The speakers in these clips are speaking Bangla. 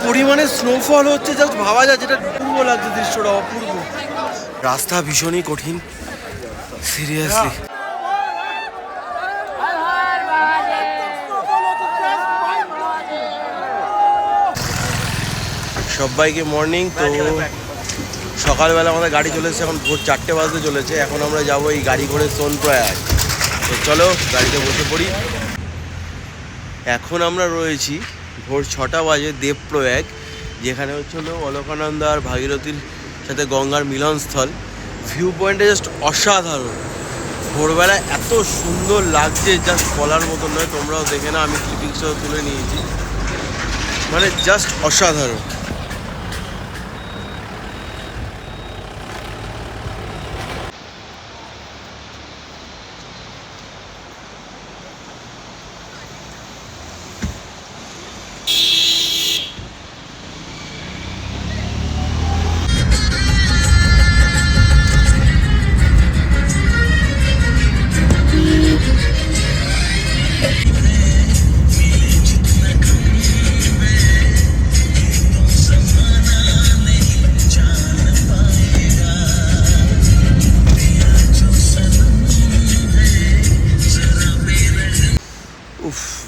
পরিমাণে স্নোফল হচ্ছে জাস্ট ভাবা যায়, যেটা অপূর্ব লাগছে, দৃশ্যটা অপূর্ব। রাস্তা ভীষণই কঠিন, সিরিয়াসলি। সবাইকে মর্নিং। তো সকালবেলা আমাদের গাড়ি চলে এসেছে, এখন ভোর 4টে বাজতে চলেছে। এখন আমরা যাবো এই গাড়ি করে সোনপ্রয়াগ। তো চলো গাড়িতে বসে পড়ি। এখন আমরা রয়েছি ভোর 6টা বাজে দেবপ্রয়াগ, যেখানে হচ্ছিল অলকানন্দ আর ভাগীরথীর সাথে গঙ্গার মিলনস্থল। ভিউ পয়েন্টটা জাস্ট অসাধারণ। ভোরবেলা এত সুন্দর লাগছে, জাস্ট বলার মতন নয়। তোমরাও দেখে না, আমি ক্লিপিংসটাও তুলে নিয়েছি, মানে জাস্ট অসাধারণ।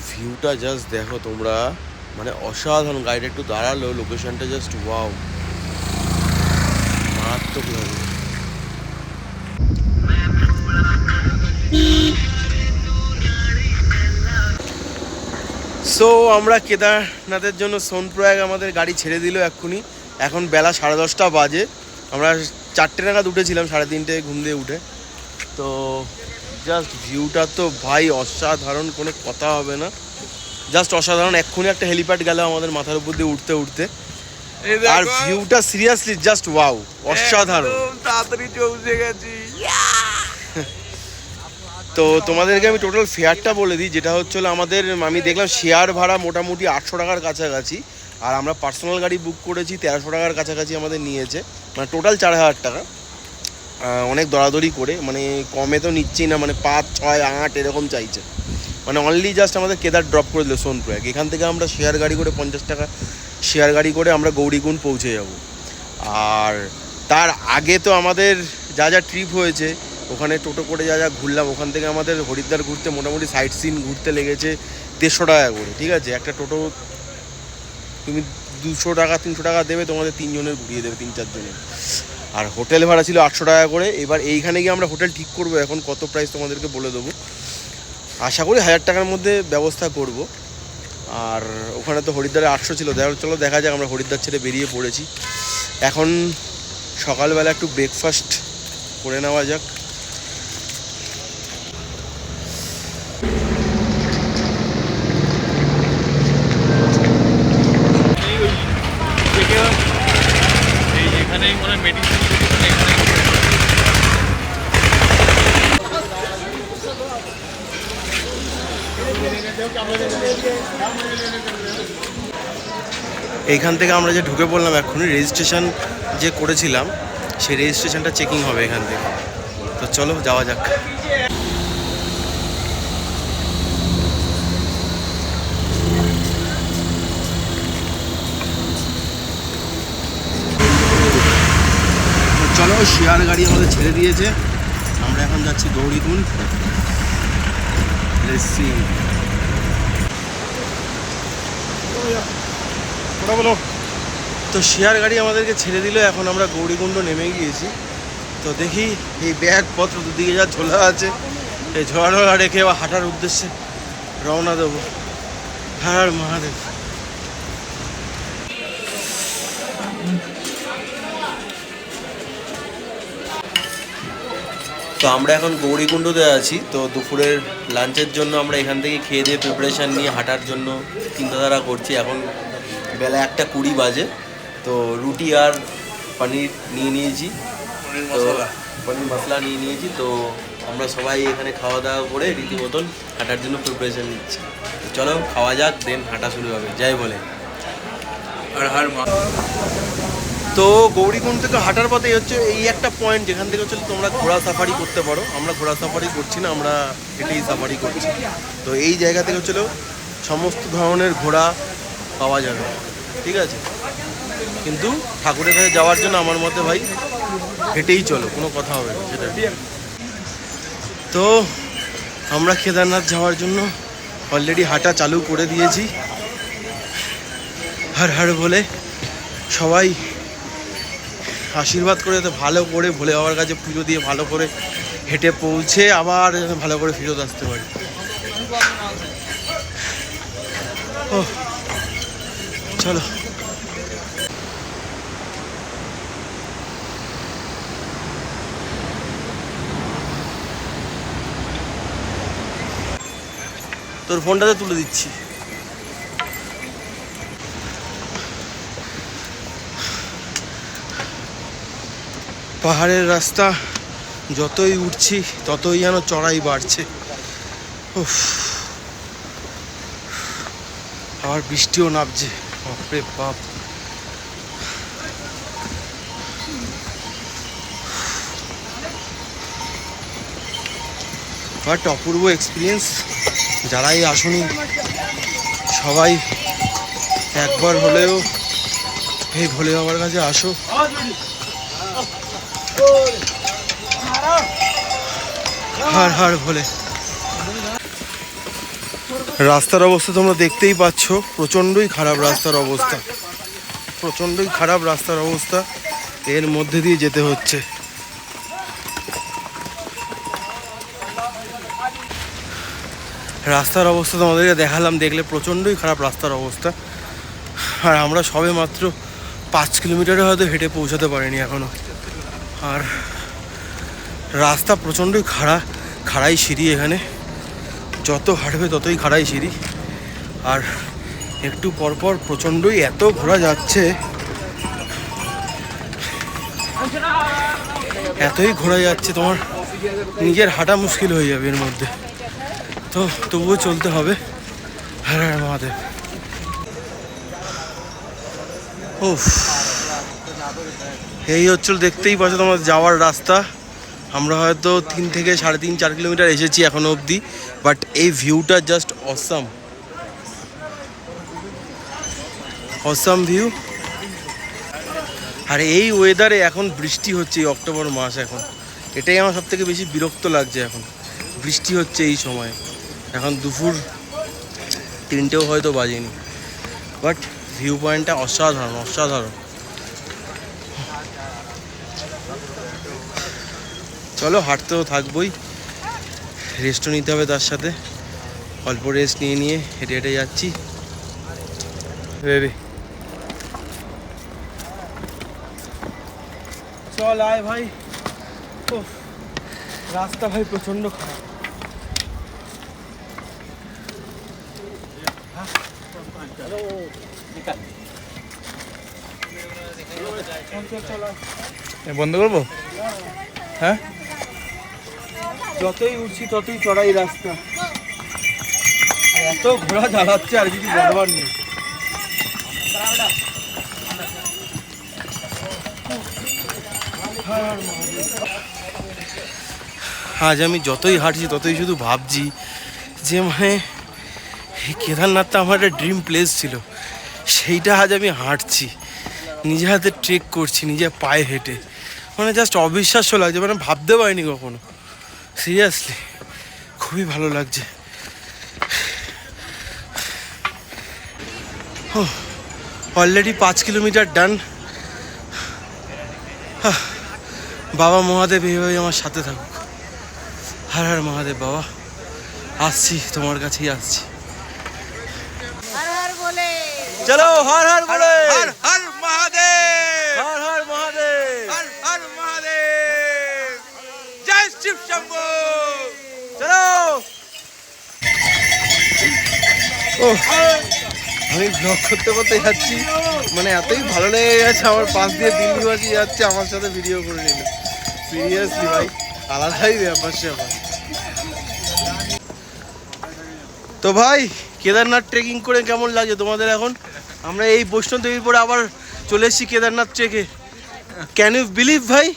ভিউটা জাস্ট দেখো তোমরা, মানে অসাধারণ। গাড়িটা একটু দাঁড়ালো, লোকেশনটা জাস্ট ওয়াও, মারাত্মক লাগে। সো আমরা কেদারনাথের জন্য সোনপ্রয়াগ আমাদের গাড়ি ছেড়ে দিল এক্ষুনি। এখন বেলা 10:30 বাজে। আমরা 4টে নাগাদ উঠেছিলাম, 3:30 ঘুম দিয়ে উঠে। তো জাস্ট ভিউটা তো ভাই অসাধারণ, কোনো কথা হবে না, জাস্ট অসাধারণ। এক্ষুনি একটা হেলিপ্যাড গেল আমাদের মাথার উপর দিয়ে উঠতে উঠতে, আর ভিউটা সিরিয়াসলি জাস্ট ওয়াও, অসাধারণ। তাড়াতাড়ি পৌঁছে গেছি। তো তোমাদেরকে আমি টোটাল ফেয়ারটা বলে দিই, যেটা হচ্ছিল আমাদের, আমি দেখলাম শেয়ার ভাড়া মোটামুটি 800 টাকার কাছাকাছি, আর আমরা পার্সোনাল গাড়ি বুক করেছি 1300 টাকার কাছাকাছি আমাদের নিয়েছে, মানে টোটাল 4000 টাকা। অনেক দরাদরি করে, মানে কমে তো নিচ্ছেই না, মানে 5, 6, 8 এরকম চাইছে। মানে অনলি জাস্ট আমাদের কেদার ড্রপ করে দিল সোনপ্রয়াগ। এখান থেকে আমরা শেয়ার গাড়ি করে 50 টাকা শেয়ার গাড়ি করে আমরা গৌরীকুণ্ড পৌঁছে যাব। আর তার আগে তো আমাদের যা যা ট্রিপ হয়েছে, ওখানে টোটো করে যা যা ঘুরলাম, ওখান থেকে আমাদের হরিদ্বার ঘুরতে মোটামুটি সাইট সিন ঘুরতে লেগেছে 150 টাকা করে, ঠিক আছে। একটা টোটো তুমি 200 টাকা 300 টাকা দেবে, তোমাদের 3 জনের ঘুরিয়ে দেবে, 3-4 জনের। আর হোটেল ভাড়া ছিল 800 টাকা করে। এবার এইখানে গিয়ে আমরা হোটেল ঠিক করবো, এখন কত প্রাইস তোমাদেরকে বলে দেবো। আশা করি 1000 টাকার মধ্যে ব্যবস্থা করব। আর ওখানে তো হরিদ্বারে 800 ছিল। চলো দেখা যাক, আমরা হরিদ্বার ছেড়ে বেরিয়ে পড়েছি। এখন সকালবেলা একটু ব্রেকফাস্ট করে নেওয়া যাক। এইখান থেকে আমরা যে ঢুকে পড়লাম এক্ষুনি, রেজিস্ট্রেশন যে করেছিলাম সেই রেজিস্ট্রেশনটা চেকিং হবে এখান থেকে। তো চলো যাওয়া যাক। চলো, শেয়ার গাড়ি আমাদের ছেড়ে দিয়েছে, আমরা এখন যাচ্ছি গৌরীকুণ্ড। তো শেয়ার গাড়ি আমাদেরকে ছেড়ে দিল, এখন আমরা গৌরীকুণ্ড নেমে গিয়েছি। তো দেখি এই ব্যাগপত্র দুদিকে যা ঝোলা আছে, এই ঝোলা রেখে আবার হাঁটার উদ্দেশ্যে রওনা দেবো। হ্যাঁ মহাদেব। তো আমরা এখন গৌরীকুণ্ডতে আছি। তো দুপুরের লাঞ্চের জন্য আমরা এখান থেকে খেয়ে দিয়ে প্রিপারেশান নিয়ে হাঁটার জন্য চিন্তাধারা করছি। এখন বেলা 1:20 বাজে। তো রুটি আর পনির নিয়ে নিয়েছি, পনির মশলা নিয়ে নিয়েছি। তো আমরা সবাই এখানে খাওয়া দাওয়া করে রীতিমতন হাঁটার জন্য প্রিপারেশান নিচ্ছি। তো চলো খাওয়া যাক, দেন হাঁটা শুরু হবে। যাই বলে আর হার মা। তো গৌরীকুণ্ড থেকে হাঁটার পথে হচ্ছে এই একটা পয়েন্ট, যেখান থেকে হচ্ছে তোমরা ঘোড়া সাফারি করতে পারো। আমরা ঘোড়া সাফারি করছি না, আমরা এটাই সাফারি করছি। তো এই জায়গা থেকে হচ্ছিল সমস্ত ধরনের ঘোড়া পাওয়া যাবে। ঠিক আছে, কিন্তু ঠাকুরের কাছে যাওয়ার জন্য আমার মতে ভাই হেঁটেই চলো, কোনো কথা হবে না সেটা। তো আমরা কেদারনাথ যাওয়ার জন্য অলরেডি হাঁটা চালু করে দিয়েছি। হর হর বলে সবাই আশীর্বাদ করে, তো ভালো করে ভোলে বাবার কাছে পুজো দিয়ে ভালো করে হেঁটে পৌঁছে আবার ভালো করে ফেরত আসতে পারি। ও চলো। তোর ফোনটাতে তুলে দিচ্ছি। পাহাড়ের রাস্তা যতই উঠছি ততই যেন চড়াই বাড়ছে। উফ, আবার বৃষ্টিও নামছে, বাপরে বাপ। But Apurba experience. যারাই আসুনি সবাই একবার হলেও এই ভোলে বাবার কাছে আসো। হার হার ভোলে। রাস্তার অবস্থা তোমরা দেখতেই পাচ্ছ, প্রচণ্ডই খারাপ রাস্তার অবস্থা, প্রচণ্ডই খারাপ রাস্তার অবস্থা। এর মধ্যে দিয়ে যেতে হচ্ছে। রাস্তার অবস্থা তোমাদেরকে দেখালাম, দেখলে প্রচণ্ডই খারাপ রাস্তার অবস্থা। আর আমরা সবে মাত্র 5 কিলোমিটারে হয়তো হেঁটে পৌঁছাতে পারিনি এখনো। আর রাস্তা প্রচণ্ডই খাড়াই সিঁড়ি, এখানে যত হাঁটবে ততই খাড়াই সিঁড়ি। আর একটু পরপর প্রচণ্ডই এত ঘোরা যাচ্ছে, এতই ঘোরা যাচ্ছে তোমার নিজের হাঁটা মুশকিল হয়ে যাবে এর মধ্যে। তো তবুও চলতে হবে। হর হর মহাদেব। উফ, এই হচ্ছিল দেখতেই পাচ্ছ তোমার যাওয়ার রাস্তা। আমরা হয়তো 3 থেকে 3.5-4 কিলোমিটার এসেছি এখনো অবধি, বাট এই ভিউটা জাস্ট অসাম, অসাম ভিউ। আর এই ওয়েদারে এখন বৃষ্টি হচ্ছে, এই অক্টোবর মাস এখন, এটাই আমার সব থেকে বেশি বিরক্ত লাগছে। এখন বৃষ্টি হচ্ছে এই সময়, এখন দুপুর 3টেও হয়তো বাজেনি, বাট ভিউ পয়েন্টটা অসাধারণ অসাধারণ। চলো, হাঁটতেও থাকবোই, রেস্টও নিতে হবে তার সাথে। অল্প রেস্ট নিয়ে হেঁটে হেঁটে যাচ্ছি। বেবি চল আয় ভাই। রাস্তা ভাই প্রচণ্ড খারাপ। বন্ধ করবো? হ্যাঁ, যতই উঠছি ততই চড়াই রাস্তা, এত ঘোড়া জ্বালাচ্ছে আর কিছু বলবার নেই। আজ আমি যতই হাঁটছি ততই শুধু ভাবছি যে মানে এই কেদারনাথটা আমার একটা ড্রিম প্লেস ছিল, সেইটা আজ আমি হাঁটছি, নিজে হাতে ট্রেক করছি, নিজে পায়ে হেঁটে, মানে জাস্ট অবিশ্বাস্য লাগছে, মানে ভাবতে পারিনি কখনো। সিরিয়াসলি খুবই ভালো লাগছে। অলরেডি 5 কিলোমিটার ডান। বাবা মহাদেব এইভাবে আমার সাথে থাকুক। হর হর মহাদেব। বাবা, আসছি তোমার কাছেই আসছি। চলো, হর হর বলে, হর হর মহাদেব, হর হর মহাদেব, হর হর মহাদেব, জয় শিব শম্ভু। চলো। ও, আমি ব্লগ করতে করতে যাচ্ছি, মানে এতই ভালো লেগে গেছে, আমার পাশ দিয়ে দিল্লিবাসী যাচ্ছে, আমার সাথে ভিডিও করে নিল। সিরিয়াসলি ভাই, আলাদাই ব্যাপার স্যাপার। তো ভাই, কেদারনাথ ট্রেকিং করে কেমন লাগছে তোমাদের এখন? আমরা এই বৈষ্ণব দেবীর পরে আবার চলে এসেছি কেদারনাথ ট্রেকে। ক্যান ইউ বিলিভ ভাই?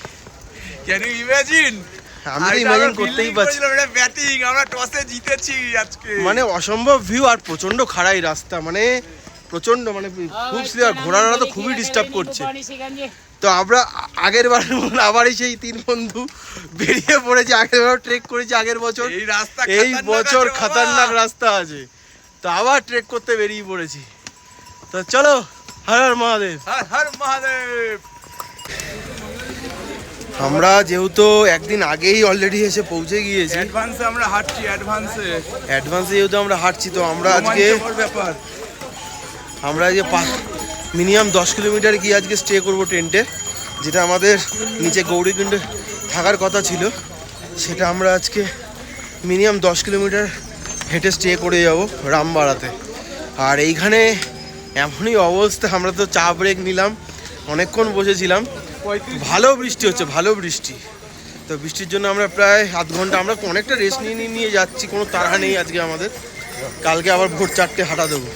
Can you imagine? আমি তো ইমাজিন করতেই পারছি। ব্যাটিং আমরা টসে জিতেছি আজকে। মানে অসম্ভব ভিউ আর প্রচন্ড খাড়াই রাস্তা, মানে প্রচণ্ড মানে খুব স্লিপ, ঘোড়ারা তো খুবই ডিস্টার্ব করছে। তো আমরা আগের বার আবারই সেই 3 বন্ধু বেরিয়ে পড়েছি, আগের বার ট্রেক করেছি আগের বছর, এই বছর খতরনাক রাস্তা আছে, তো আবার ট্রেক করতে বেরিয়ে পড়েছি। তো চলো, হর হর মহাদেব। হর হর মহাদেব। আমরা যেহেতু একদিন আগেই অলরেডি এসে পৌঁছে গিয়েছি, অ্যাডভান্সে আমরা হাঁটছি, অ্যাডভান্সে যেহেতু আমরা হাঁটছি, তো আমরা আজকে ব্যাপার মিনিমাম 10 কিলোমিটার গিয়ে আজকে স্টে করব টেন্টে, যেটা আমাদের নিচে গৌরীকুণ্ডে থাকার কথা ছিল, সেটা আমরা আজকে মিনিমাম 10 কিলোমিটার হেঁটে স্টে করে যাব রামবাড়াতে। আর এইখানে এমনই অবস্থা, আমরা তো চা ব্রেক নিলাম, অনেকক্ষণ বসেছিলাম, ভালো বৃষ্টি হচ্ছে, ভালো বৃষ্টি। তো বৃষ্টির জন্য আমরা প্রায় আধ ঘন্টা, আমরা অনেকটা রেস্ট নিয়ে যাচ্ছি, কোনো তাড়া নেই আজকে আমাদের, কালকে আবার ভোর 4টে হাঁটা দেবো।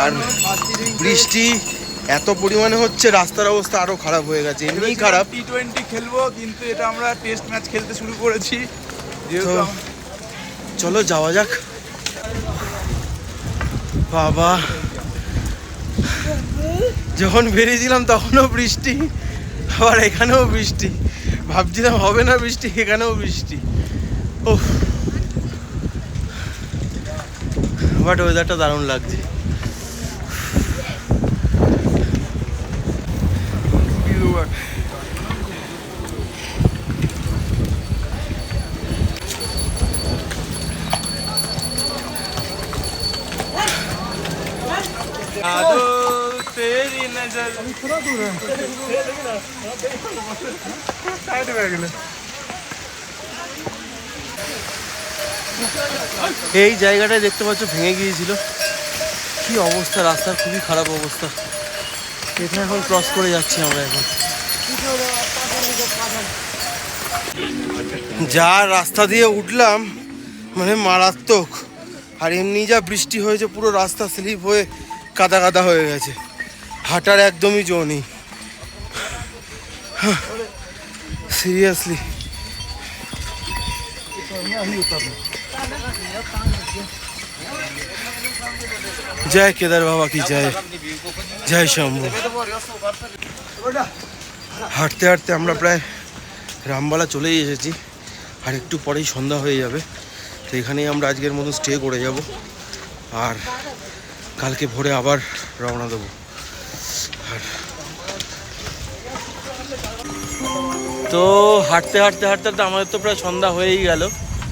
আর বৃষ্টি এত পরিমাণে হচ্ছে, রাস্তার অবস্থা আরো খারাপ হয়ে গেছে, এমনিই খারাপ। টি20 খেলবো, কিন্তু এটা আমরা টেস্ট ম্যাচ খেলতে শুরু করেছি। তো চলো যাওয়া যাক। বাবা, যখন বেরিয়েছিলাম তখনও বৃষ্টি, আবার এখানেও বৃষ্টি, ভাবছিলাম হবে না বৃষ্টি, এখানেও বৃষ্টি। ও বাট ওয়েদারটা দারুণ লাগছে। तेरी नजर साइड में गए। এই জায়গাটায় দেখতে পাচ্ছ ভেঙে গিয়েছিল, কি অবস্থা রাস্তার, খুবই খারাপ অবস্থা। এখানে এখন ক্রস করে যাচ্ছি আমরা এখন, যা রাস্তা দিয়ে উঠলাম মানে মারাত্মক। আর এমনি যা বৃষ্টি হয়েছে, পুরো রাস্তা স্লিপ হয়ে কাদা কাদা হয়ে গেছে, হাঁটার একদমই জো নেই সিরিয়াসলি। জয় কেদার বাবা কি জয়, জয় শম্ভু। হাঁটতে হাঁটতে আমরা প্রায় রামবালা চলেই এসেছি, আর একটু পরেই সন্ধ্যা হয়ে যাবে। তো এখানেই আমরা আজকের মতো স্টে করে যাব, আর কালকে ভোরে আবার রওনা দেবো। আর তো হাঁটতে হাঁটতে হাঁটতে হাঁটতে আমাদের তো প্রায় সন্ধ্যা হয়েই গেল।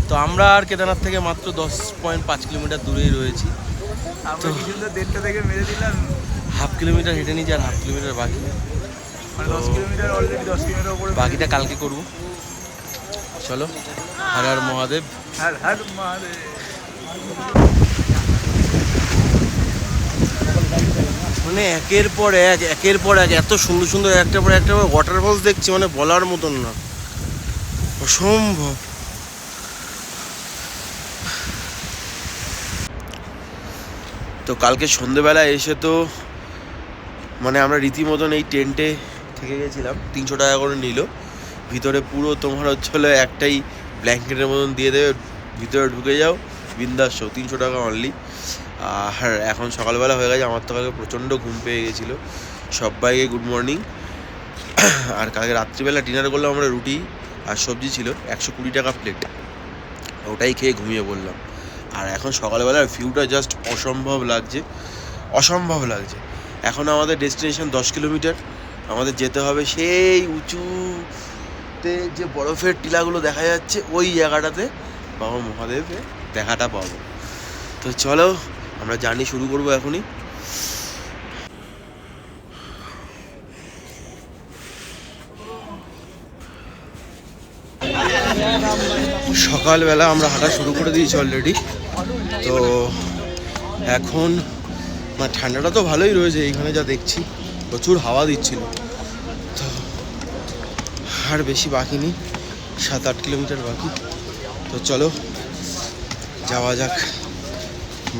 তো আমরা আর কেদারনাথ থেকে মাত্র 10.5 কিলোমিটার দূরেই রয়েছি। তো 1.5 থেকে মেরে দিলাম, হাফ কিলোমিটার হেঁটে নিয়েছি, আর হাফ কিলোমিটার বাকি, মানে 10 কিলোমিটার অলরেডি, 10 কিলোমিটার উপরে বাকিটা কালকে করব। চলো, হর হর মহাদেব। হর হর মহাদেব। মানে একের পর এক এত সুন্দর সুন্দর একটা পর একটা ওয়াটারফলস দেখছি, মানে বলার মতন না, অসম্ভব। তো কালকে সন্ধেবেলায় এসে তো মানে আমরা রীতিমতন এই টেন্টে থেকে গেছিলাম, 300 টাকা করে নিল, ভিতরে পুরো তোমার হচ্ছিলো একটাই ব্ল্যাঙ্কেটের মতন দিয়ে দেবে, ভিতরে ঢুকে যাও, বিন্দাস শো, 300 টাকা অনলি। আর এখন সকালবেলা হয়ে গেছে, আমার তো কালকে প্রচণ্ড ঘুম পেয়ে গেছিলো। সবাইকে গুড মর্নিং। আর কালকে রাত্রিবেলা ডিনার করলাম আমরা, রুটি আর সবজি ছিল, 120 টাকা প্লেট, ওটাই খেয়ে ঘুমিয়ে পড়লাম। আর এখন সকালবেলার ভিউটা জাস্ট অসম্ভব লাগছে, অসম্ভব লাগছে। এখন আমাদের ডেস্টিনেশন 10 কিলোমিটার, আমাদের যেতে হবে সেই উঁচুতে যে বরফের টিলাগুলো দেখা যাচ্ছে, ওই জায়গাটাতে বাবা মহাদেবের দেখাটা পাবো। তো চলো আমরা জার্নি শুরু করবো এখনই। সকালবেলা আমরা হাঁটা শুরু করে দিয়েছি অলরেডি। তো এখন মানে ঠান্ডাটা তো ভালোই রয়েছে, এইখানে যা দেখছি প্রচুর হাওয়া দিচ্ছিল। তো আর বেশি বাকি নেই, 7-8 কিলোমিটার বাকি। তো চলো যাওয়া যাক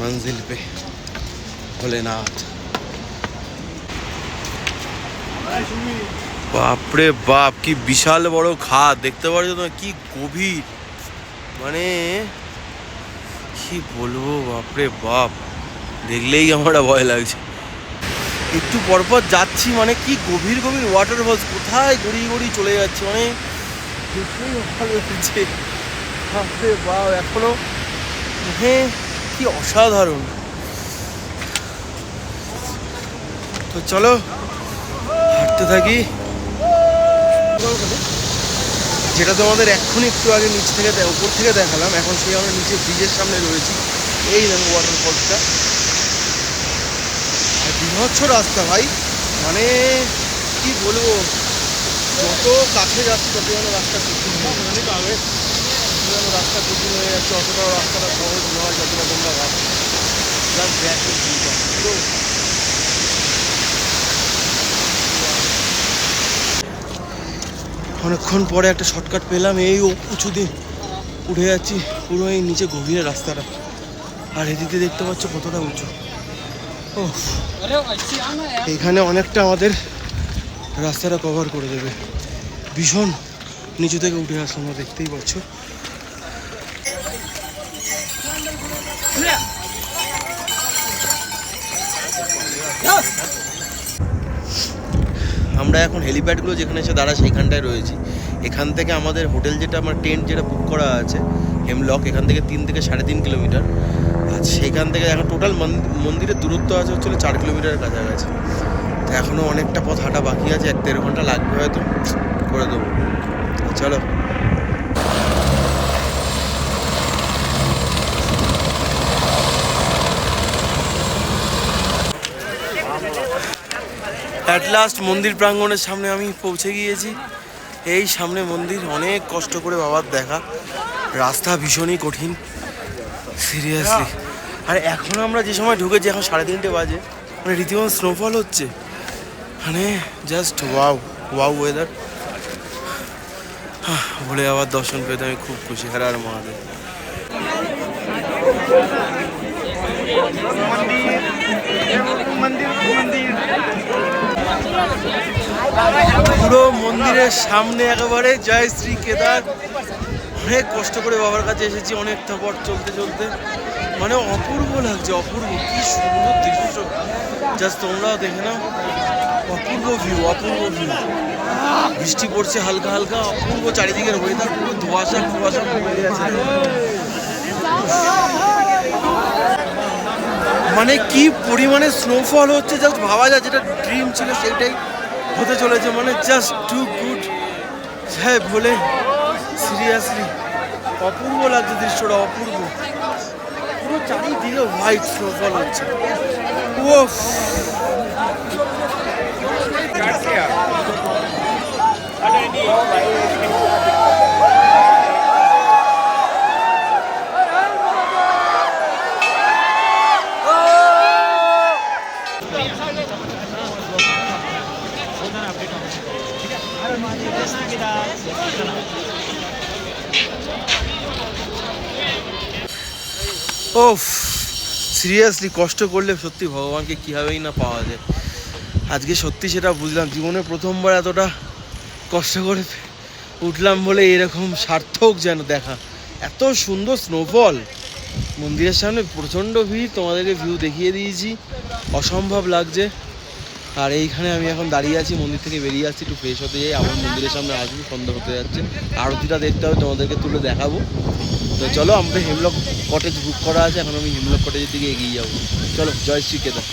মঞ্জিল পে, ভোলেনাথ। বাপরে বাপ, কি বিশাল বড় খাদ, দেখতে পাচ্ছ তোমরা, কি গভীর, মানে কি বলবো, বাপরে বাপ, দেখলেই আমার ভয় লাগছে। একটু পরপর যাচ্ছি, মানে কি গভীর গভীর ওয়াটারফলস, কোথায় গড়িয়ে গড়িয়ে চলে যাচ্ছে, মানে দেখলেই ভালো লাগছে। বাপরে বাপ, এখনো হ্যাঁ কি অসাধারণ। তো চলো হাঁটতে থাকি। যেটা তোমাদের এক্ষুনি একটু আগে নিচ থেকে উপর থেকে দেখালাম, এখন সেই আমরা নিচে ব্রিজের সামনে রয়েছি। এই দেখো ওয়াটারফলসটা, আর বীভৎস রাস্তা ভাই, মানে কি বলবো, যত কাছে যাচ্ছি তত যেন রাস্তা কঠিন রাস্তা কঠিন হয়ে যাচ্ছে। অতটাও রাস্তাটা সহজ নয় যতটা তোমরা ভাবছো। জাস্ট দেখো পুরো অনেকক্ষণ পরে একটা শর্টকাট পেলাম। এই উঁচু দিয়ে উঠে যাচ্ছি পুরো এই নিচে গভীর রাস্তাটা, আর এদিকে দেখতে পাচ্ছ কতটা উঁচু। ও এখানে অনেকটা আমাদের রাস্তাটা কভার করে দেবে। ভীষণ নিচু থেকে উঠে আসছে, তোমরা দেখতেই পাচ্ছ। আমরা এখন হেলিপ্যাডগুলো যেখানে এসে দাঁড়া সেইখানটায় রয়েছি। এখান থেকে আমাদের হোটেল যেটা, আমার টেন্ট যেটা বুক করা আছে হেমলক, এখান থেকে 3 থেকে 3.5 কিলোমিটার। আর সেইখান থেকে এখন টোটাল মন্দিরের দূরত্ব আছে হচ্ছে 4 কিলোমিটারের কাছাকাছি। তো এখনও অনেকটা পথ হাঁটা বাকি আছে, 1-1.5 ঘন্টা লাগবে হয়তো, করে দেবো। চলো অ্যাট লাস্ট মন্দির প্রাঙ্গণের সামনে আমি পৌঁছে গিয়েছি। এই সামনে মন্দির, অনেক কষ্ট করে বাবার দেখা, রাস্তা ভীষণই কঠিন সিরিয়াসলি। আর এখন আমরা যে সময় ঢুকেছি, এখন 3:30 বাজে, মানে রীতিমতো স্নোফল হচ্ছে, মানে জাস্ট ওয়াও ওয়াও ওয়েদার। বলে আবার দর্শন পেতে আমি খুব খুশি। হ্যাঁ আর মহাদেব। পুরো মন্দিরের সামনে একেবারে জয় শ্রী কেদার। অনেক কষ্ট করে বাবার কাছে এসেছি, অনেকটা পথ চলতে চলতে, মানে অপূর্ব লাগছে, অপূর্ব, কি সুন্দর দৃশ্য, জাস্ট তোমরাও দেখে নাও। অপূর্ব ভিউ, অপূর্ব ভিউ। বৃষ্টি পড়ছে হালকা হালকা, অপূর্ব চারিদিকের ওয়েদার, পুরো ধোঁয়াশা কুয়াশা হয়ে গেছে। মানে কি পরিমাণে স্নোফল হচ্ছে, জাস্ট ভাবা যায়, যেটা ড্রিম ছিল সেইটাই হতে চলেছে, মানে জাস্ট টু গুড। হ্যাঁ বলে সিরিয়াসলি অপূর্ব লাগছে দৃশ্যটা, অপূর্ব। পুরো চারিদিকে হোয়াইট স্নোফল হচ্ছে। ওফ ওফ সিরিয়াসলি কষ্ট করলে সত্যি ভগবানকে কীভাবেই না পাওয়া যায়। আজকে সত্যি সেটা বুঝলাম, জীবনে প্রথমবার এতটা কষ্ট করে উঠলাম বলে এরকম সার্থক যেন দেখা। এত সুন্দর স্নোফল, মন্দিরের সামনে প্রচণ্ড ভিড়, তোমাদেরকে ভিউ দেখিয়ে দিয়েছি, অসম্ভব লাগছে। আর এইখানে আমি এখন দাঁড়িয়ে আছি, মন্দির থেকে বেরিয়ে আসছি, একটু ফ্রেশ হতে যাই, আবার মন্দিরের সামনে আসবো, সন্ধ্যা হতে যাচ্ছে, আরতিটা দেখতে হবে, তোমাদেরকে তুলে দেখাবো। তো চলো, আমাদের হেমলক কটেজ বুক করা আছে, এখন আমি হেমলক কটেজের দিকে এগিয়ে যাবো। চলো, জয় শ্রী কেদার।